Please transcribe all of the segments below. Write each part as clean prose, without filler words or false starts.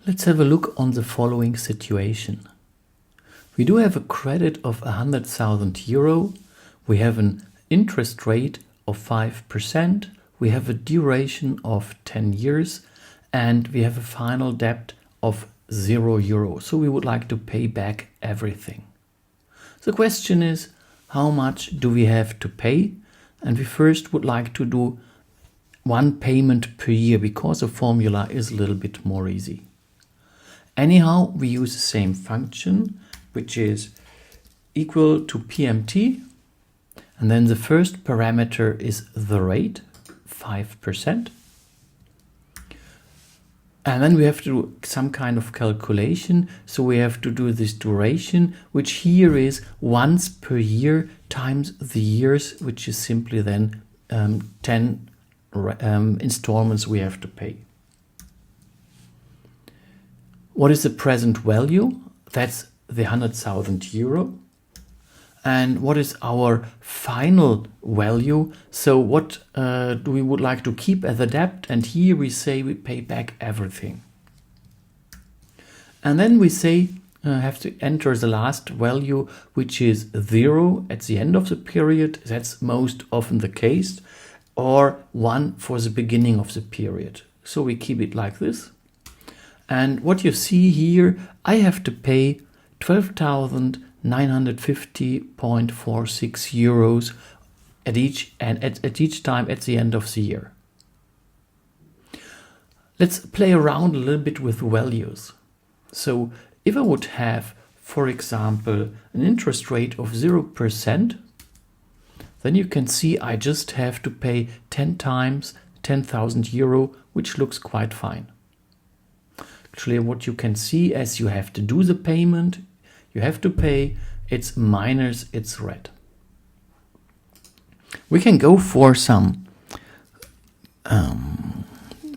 Let's have a look on the following situation. We do have a credit of 100,000 euro. We have an interest rate of 5%. We have a duration of 10 years and we have a final debt of €0. So we would like to pay back everything. The question is, how much do we have to pay? And we first would like to do one payment per year because the formula is a little bit more easy. Anyhow, we use the same function, which is equal to PMT. And then the first parameter is the rate, 5%. And then we have to do some kind of calculation. So we have to do this duration, which here is once per year times the years, which is simply then 10 installments we have to pay. What is the present value? That's the 100,000 euro. And what is our final value? So what do we would like to keep as a debt? And here we say we pay back everything. And then we say have to enter the last value, which is 0 at the end of the period. That's most often the case, or 1 for the beginning of the period. So we keep it like this. And what you see here, I have to pay 12,950.46 euros at each time at the end of the year. Let's play around a little bit with values. So if I would have, for example, an interest rate of 0%, then you can see I just have to pay 10 times 10,000 euro, which looks quite fine. Actually, what you can see as you have to do the payment, you have to pay, it's minus, it's red. We can go for some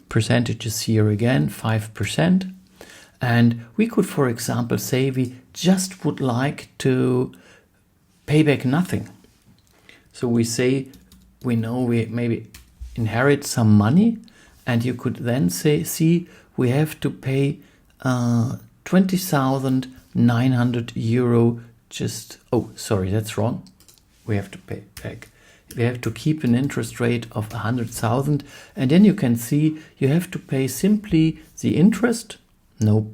percentages here again, 5. And we could, for example, say we just would like to pay back nothing. So we say, we know we maybe inherit some money, and you could then say, see, we have to pay 20,900 euro just, oh, sorry, that's wrong. We have to pay back. We have to keep an interest rate of 100,000. And then you can see you have to pay simply the interest. No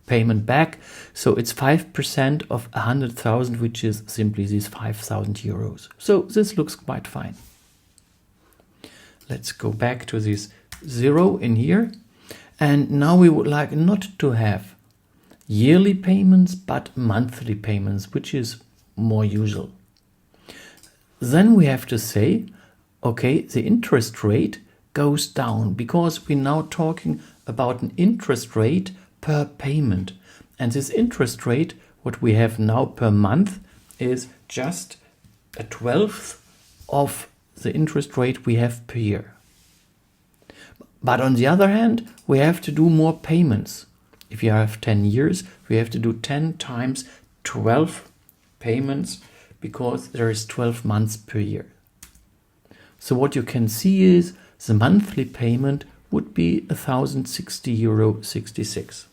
payment back. So it's 5% of 100,000, which is simply these 5,000 euros. So this looks quite fine. Let's go back to this 0 in here. And now we would like not to have yearly payments, but monthly payments, which is more usual. Then we have to say, okay, the interest rate goes down because we're now talking about an interest rate per payment. And this interest rate, what we have now per month, is just a 1/12 of the interest rate we have per year. But on the other hand, we have to do more payments. If you have 10 years, we have to do 10 times 12 payments because there is 12 months per year. So what you can see is the monthly payment would be €1,060.66.